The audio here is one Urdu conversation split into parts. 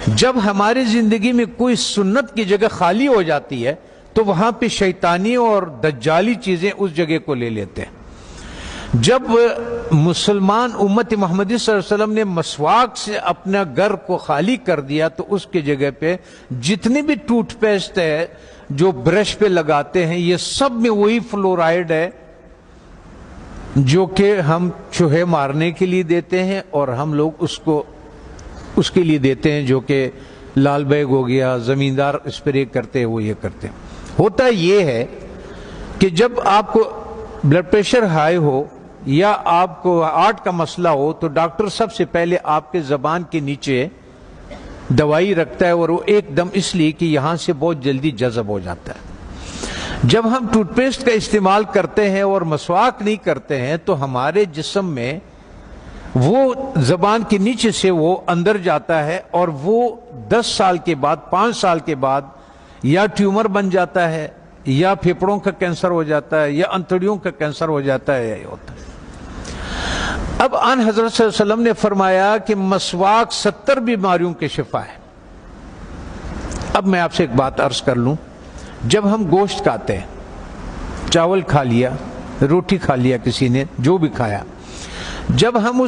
جب ہماری زندگی میں کوئی سنت کی جگہ خالی ہو جاتی ہے تو وہاں پہ شیطانی اور دجالی چیزیں اس جگہ کو لے لیتے ہیں۔ جب مسلمان امت محمدی صلی اللہ علیہ وسلم نے مسواک سے اپنا گھر کو خالی کر دیا تو اس کی جگہ پہ جتنی بھی ٹوتھ پیسٹ ہے جو برش پہ لگاتے ہیں یہ سب میں وہی فلورائڈ ہے جو کہ ہم چوہے مارنے کے لیے دیتے ہیں، اور ہم لوگ اس کے لیے دیتے ہیں جو کہ لال بیگ ہو گیا، زمیندار اسپرے کرتے ہیں وہ یہ کرتے ہیں۔ ہوتا یہ ہے کہ جب آپ کو بلڈ پریشر ہائی ہو یا آپ کو ہارٹ کا مسئلہ ہو تو ڈاکٹر سب سے پہلے آپ کے زبان کے نیچے دوائی رکھتا ہے، اور وہ ایک دم اس لیے کہ یہاں سے بہت جلدی جذب ہو جاتا ہے۔ جب ہم ٹوتھ پیسٹ کا استعمال کرتے ہیں اور مسواک نہیں کرتے ہیں تو ہمارے جسم میں وہ زبان کے نیچے سے وہ اندر جاتا ہے، اور وہ 10 سال کے بعد 5 سال کے بعد یا ٹیومر بن جاتا ہے یا پھیپھڑوں کا کینسر ہو جاتا ہے یا انتڑیوں کا کینسر ہو جاتا ہے، یہ ہوتا ہے۔ اب آن حضرت صلی اللہ علیہ وسلم نے فرمایا کہ مسواک 70 بیماریوں کے شفا ہے۔ اب میں آپ سے ایک بات عرض کر لوں، جب ہم گوشت کھاتے ہیں، چاول کھا لیا، روٹی کھا لیا، کسی نے جو بھی کھایا، جب ہم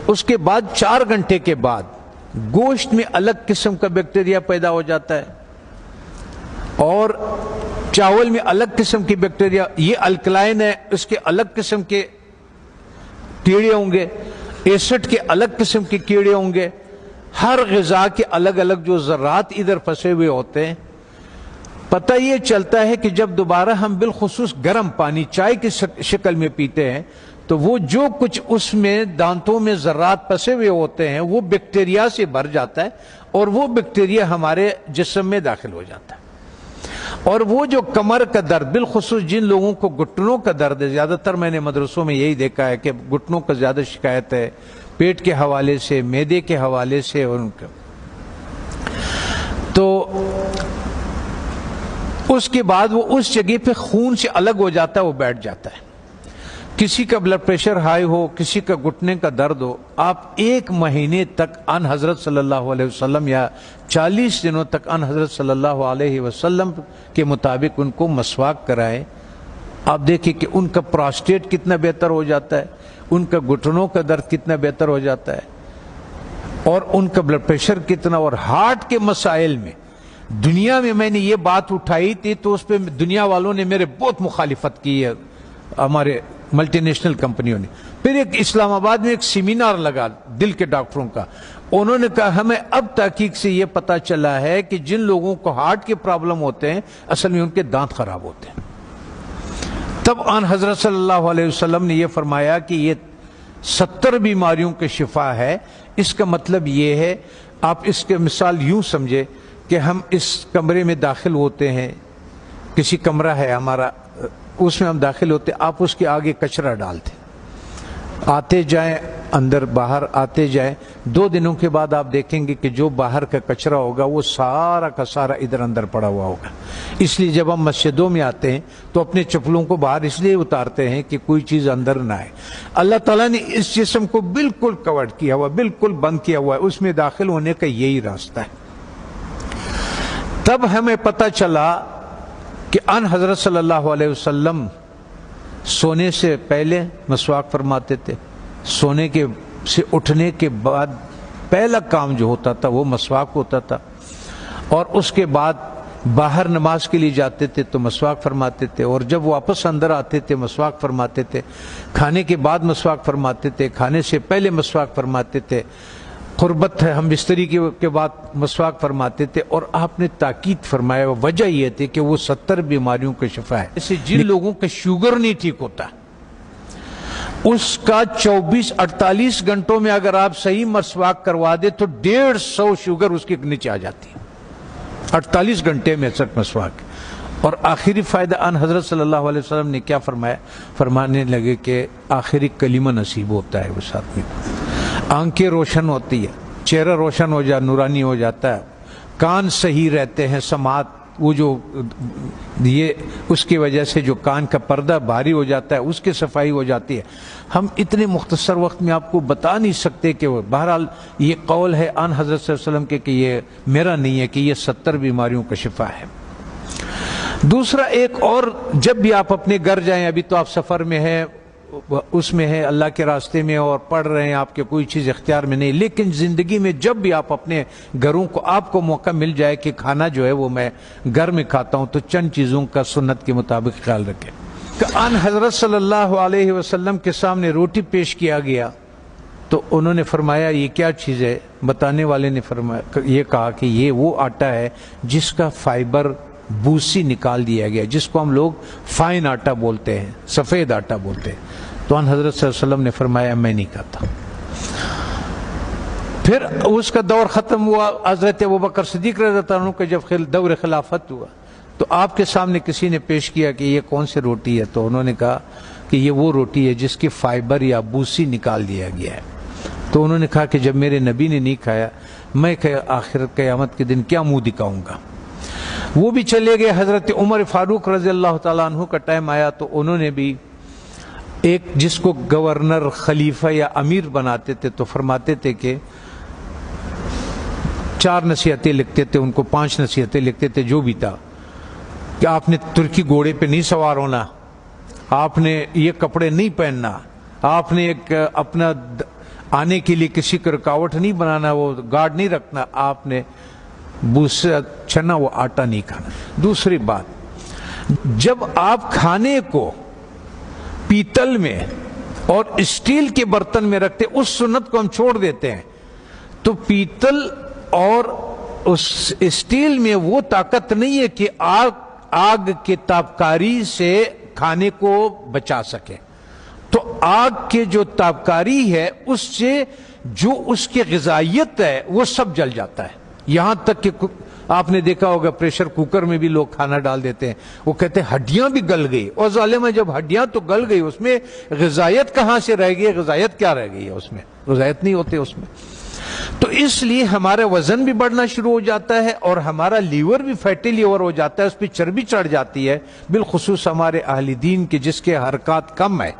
اس کے بعد 4 گھنٹے کے بعد گوشت میں الگ قسم کا بیکٹیریا پیدا ہو جاتا ہے اور چاول میں الگ قسم کی بیکٹیریا، یہ الکلائن ہے، اس کے الگ قسم کے کیڑے ہوں گے، ایسڈ کے الگ قسم کے کیڑے ہوں گے، ہر غذا کے الگ الگ جو ذرات ادھر پھنسے ہوئے ہوتے ہیں۔ پتہ یہ چلتا ہے کہ جب دوبارہ ہم بالخصوص گرم پانی چائے کی شکل میں پیتے ہیں تو وہ جو کچھ اس میں دانتوں میں ذرات پھنسے ہوئے ہوتے ہیں وہ بیکٹیریا سے بھر جاتا ہے، اور وہ بیکٹیریا ہمارے جسم میں داخل ہو جاتا ہے۔ اور وہ جو کمر کا درد، بالخصوص جن لوگوں کو گھٹنوں کا درد ہے، زیادہ تر میں نے مدرسوں میں یہی دیکھا ہے کہ گھٹنوں کا زیادہ شکایت ہے، پیٹ کے حوالے سے، معدے کے حوالے سے، ان کا تو اس کے بعد وہ اس جگہ پہ خون سے الگ ہو جاتا ہے، وہ بیٹھ جاتا ہے۔ کسی کا بلڈ پریشر ہائی ہو، کسی کا گھٹنے کا درد ہو، آپ 1 مہینے تک ان حضرت صلی اللہ علیہ وسلم یا 40 دنوں تک ان حضرت صلی اللہ علیہ وسلم کے مطابق ان کو مسواک کرائیں۔ آپ دیکھیں کہ ان کا پراسٹیٹ کتنا بہتر ہو جاتا ہے، ان کا گھٹنوں کا درد کتنا بہتر ہو جاتا ہے، اور ان کا بلڈ پریشر کتنا، اور ہارٹ کے مسائل میں دنیا میں نے یہ بات اٹھائی تھی تو اس پہ دنیا والوں نے میرے بہت مخالفت کی ہے، ہمارے ملٹی نیشنل کمپنیوں نے۔ پھر ایک اسلام آباد میں ایک سیمینار لگا دل کے ڈاکٹروں کا، انہوں نے کہا ہمیں اب تحقیق سے یہ پتا چلا ہے کہ جن لوگوں کو ہارٹ کے پرابلم ہوتے ہیں اصل میں ان کے دانت خراب ہوتے ہیں۔ تب آن حضرت صلی اللہ علیہ وسلم نے یہ فرمایا کہ یہ 70 بیماریوں کے شفا ہے۔ اس کا مطلب یہ ہے، آپ اس کے مثال یوں سمجھے کہ ہم اس کمرے میں داخل ہوتے ہیں، کسی کمرہ ہے ہمارا، اس میں ہم داخل ہوتے، آپ اس کے آگے کچرا ڈالتے، آتے جائیں اندر باہر آتے جائیں، 2 دنوں کے بعد آپ دیکھیں گے کہ جو باہر کا کچرا ہوگا وہ سارا کا سارا ادھر اندر پڑا ہوا ہوگا۔ اس لیے جب ہم مسجدوں میں آتے ہیں تو اپنے چپلوں کو باہر اس لیے اتارتے ہیں کہ کوئی چیز اندر نہ آئے۔ اللہ تعالیٰ نے اس جسم کو بالکل کور کیا ہوا، بالکل بند کیا ہوا ہے، اس میں داخل ہونے کا یہی راستہ ہے۔ تب ہمیں پتہ چلا کہ ان حضرت صلی اللہ علیہ وسلم سونے سے پہلے مسواک فرماتے تھے، سونے کے سے اٹھنے کے بعد پہلا کام جو ہوتا تھا وہ مسواک ہوتا تھا، اور اس کے بعد باہر نماز کے لیے جاتے تھے تو مسواک فرماتے تھے، اور جب واپس اندر آتے تھے مسواک فرماتے تھے، کھانے کے بعد مسواک فرماتے تھے، کھانے سے پہلے مسواک فرماتے تھے، قربت ہے ہم بستری کے بعد مسواک فرماتے تھے۔ اور آپ نے تاکید فرمایا، وجہ یہ تھی کہ وہ 70 بیماریوں کا شفا ہے۔ جیسے جن لوگوں کا شوگر نہیں ٹھیک ہوتا، اس کا 24-48 گھنٹوں میں اگر آپ صحیح مسواک کروا دے تو 150 شوگر اس کے نیچے آ جاتی ہے، 48 گھنٹے میں صرف مسواک۔ اور آخری فائدہ ان حضرت صلی اللہ علیہ وسلم نے کیا فرمایا؟ فرمانے لگے کہ آخری کلمہ نصیب ہوتا ہے اس آدمی کو، آنکھیں روشن ہوتی ہے، چہرہ روشن ہو جاتا، نورانی ہو جاتا ہے، کان صحیح رہتے ہیں، سماعت وہ جو یہ اس کی وجہ سے جو کان کا پردہ بھاری ہو جاتا ہے اس کی صفائی ہو جاتی ہے. ہم اتنے مختصر وقت میں آپ کو بتا نہیں سکتے کہ وہ بہرحال یہ قول ہے آن حضرت صلی اللہ علیہ وسلم کے کہ یہ میرا نہیں ہے کہ یہ 70 بیماریوں کا شفا ہے. دوسرا ایک اور، جب بھی آپ اپنے گھر جائیں، ابھی تو آپ سفر میں ہیں، اس میں ہے اللہ کے راستے میں اور پڑھ رہے ہیں، آپ کے کوئی چیز اختیار میں نہیں، لیکن زندگی میں جب بھی آپ اپنے گھروں کو آپ کو موقع مل جائے کہ کھانا جو ہے وہ میں گھر میں کھاتا ہوں، تو چند چیزوں کا سنت کے مطابق خیال رکھیں. کہ ان حضرت صلی اللہ علیہ وسلم کے سامنے روٹی پیش کیا گیا تو انہوں نے فرمایا یہ کیا چیز ہے؟ بتانے والے نے فرمایا، یہ کہا کہ یہ وہ آٹا ہے جس کا فائبر بوسی نکال دیا گیا، جس کو ہم لوگ فائن آٹا بولتے ہیں، سفید آٹا بولتے ہیں. تو ان حضرت صلی اللہ علیہ وسلم نے فرمایا میں نہیں کھاتا. پھر اس کا دور ختم ہوا. حضرت ابوبکر صدیق رضی اللہ عنہ کا جب دور خلافت ہوا تو آپ کے سامنے کسی نے پیش کیا کہ یہ کون سی روٹی ہے؟ تو انہوں نے کہا کہ یہ وہ روٹی ہے جس کی فائبر یا بوسی نکال دیا گیا ہے. تو انہوں نے کہا کہ جب میرے نبی نے نہیں کھایا، میں آخر قیامت کے دن کیا منہ دکھاؤں گا؟ وہ بھی چلے گئے. حضرت عمر فاروق رضی اللہ تعالیٰ عنہ کا ٹائم آیا تو انہوں نے بھی ایک جس کو گورنر، خلیفہ یا امیر بناتے تھے تو فرماتے تھے کہ 4 نصیحتیں لکھتے تھے، ان کو 5 نصیحتیں لکھتے تھے، جو بھی تھا کہ آپ نے ترکی گھوڑے پہ نہیں سوار ہونا، آپ نے یہ کپڑے نہیں پہننا، آپ نے ایک اپنا آنے کے لیے کسی کو رکاوٹ نہیں بنانا، وہ گارڈ نہیں رکھنا، آپ نے بوسا چنا وہ آٹا نہیں کھانا. دوسری بات، جب آپ کھانے کو پیتل میں اور اسٹیل کے برتن میں رکھتے، اس سنت کو ہم چھوڑ دیتے ہیں. تو پیتل اور اس اسٹیل میں وہ طاقت نہیں ہے کہ آگ کے تابکاری سے کھانے کو بچا سکے. تو آگ کے جو تابکاری ہے اس سے جو اس کی غذائیت ہے وہ سب جل جاتا ہے. یہاں تک کہ آپ نے دیکھا ہوگا پریشر کوکر میں بھی لوگ کھانا ڈال دیتے ہیں، وہ کہتے ہیں ہڈیاں بھی گل گئی. اور ظالمہ جب ہڈیاں تو گل گئی، اس میں غذائیت کہاں سے رہ گئی؟ غذائیت کیا رہ گئی ہے اس میں؟ غذائیت نہیں ہوتے اس میں. تو اس لیے ہمارا وزن بھی بڑھنا شروع ہو جاتا ہے اور ہمارا لیور بھی فیٹی لیور ہو جاتا ہے، اس پہ چربی چڑھ جاتی ہے. بالخصوص ہمارے اہل دین کے جس کے حرکات کم ہے،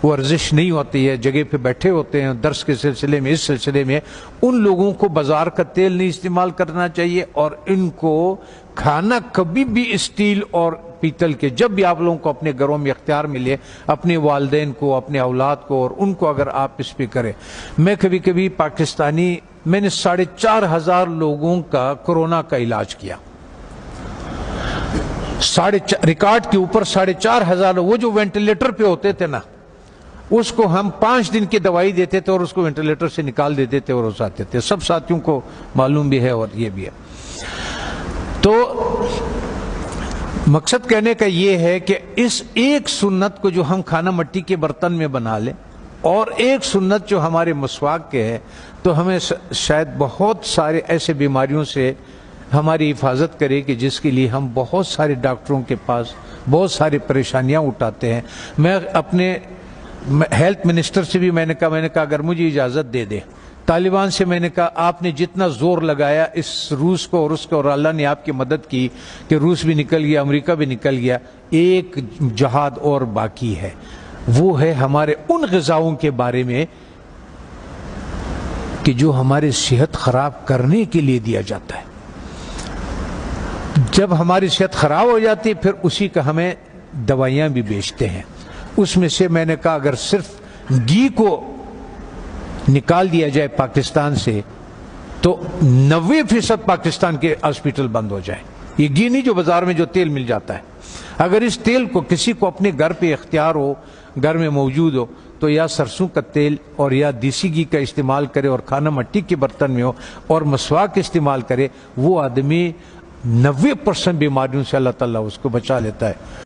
ورزش نہیں ہوتی ہے، جگہ پہ بیٹھے ہوتے ہیں درس کے سلسلے میں، اس سلسلے میں، ان لوگوں کو بازار کا تیل نہیں استعمال کرنا چاہیے. اور ان کو کھانا کبھی بھی اسٹیل اور پیتل کے، جب بھی آپ لوگوں کو اپنے گھروں میں اختیار ملے، اپنے والدین کو، اپنے اولاد کو اور ان کو اگر آپ اس پہ کریں. میں کبھی کبھی پاکستانی، میں نے 4,500 لوگوں کا کورونا کا علاج کیا، ریکارڈ کے اوپر 4,500. وہ جو وینٹیلیٹر پہ ہوتے تھے نا، اس کو ہم 5 دن کی دوائی دیتے تھے اور اس کو وینٹیلیٹر سے نکال دیتے تھے اور اس آتے تھے. سب ساتھیوں کو معلوم بھی ہے اور یہ بھی ہے. تو مقصد کہنے کا یہ ہے کہ اس ایک سنت کو جو ہم کھانا مٹی کے برتن میں بنا لیں، اور ایک سنت جو ہمارے مسواک کے ہے، تو ہمیں شاید بہت سارے ایسے بیماریوں سے ہماری حفاظت کرے کہ جس کے لیے ہم بہت سارے ڈاکٹروں کے پاس بہت ساری پریشانیاں اٹھاتے ہیں. میں اپنے ہیلتھ منسٹر سے بھی میں نے کہا اگر مجھے اجازت دے دے، طالبان سے میں نے کہا آپ نے جتنا زور لگایا اس روس کو اور اس کو، اور اللہ نے آپ کی مدد کی کہ روس بھی نکل گیا، امریکہ بھی نکل گیا، ایک جہاد اور باقی ہے. وہ ہے ہمارے ان غذاؤں کے بارے میں کہ جو ہماری صحت خراب کرنے کے لیے دیا جاتا ہے. جب ہماری صحت خراب ہو جاتی ہے پھر اسی کا ہمیں دوائیاں بھی بیچتے ہیں. اس میں سے میں نے کہا اگر صرف گھی کو نکال دیا جائے پاکستان سے تو 90% پاکستان کے ہاسپٹل بند ہو جائے. یہ گھی نہیں جو بازار میں جو تیل مل جاتا ہے. اگر اس تیل کو کسی کو اپنے گھر پہ اختیار ہو، گھر میں موجود ہو، تو یا سرسوں کا تیل اور یا دیسی گھی کا استعمال کرے اور کھانا مٹی کے برتن میں ہو اور مسواک استعمال کرے. وہ آدمی 90% بیماریوں سے اللہ تعالیٰ اس کو بچا لیتا ہے.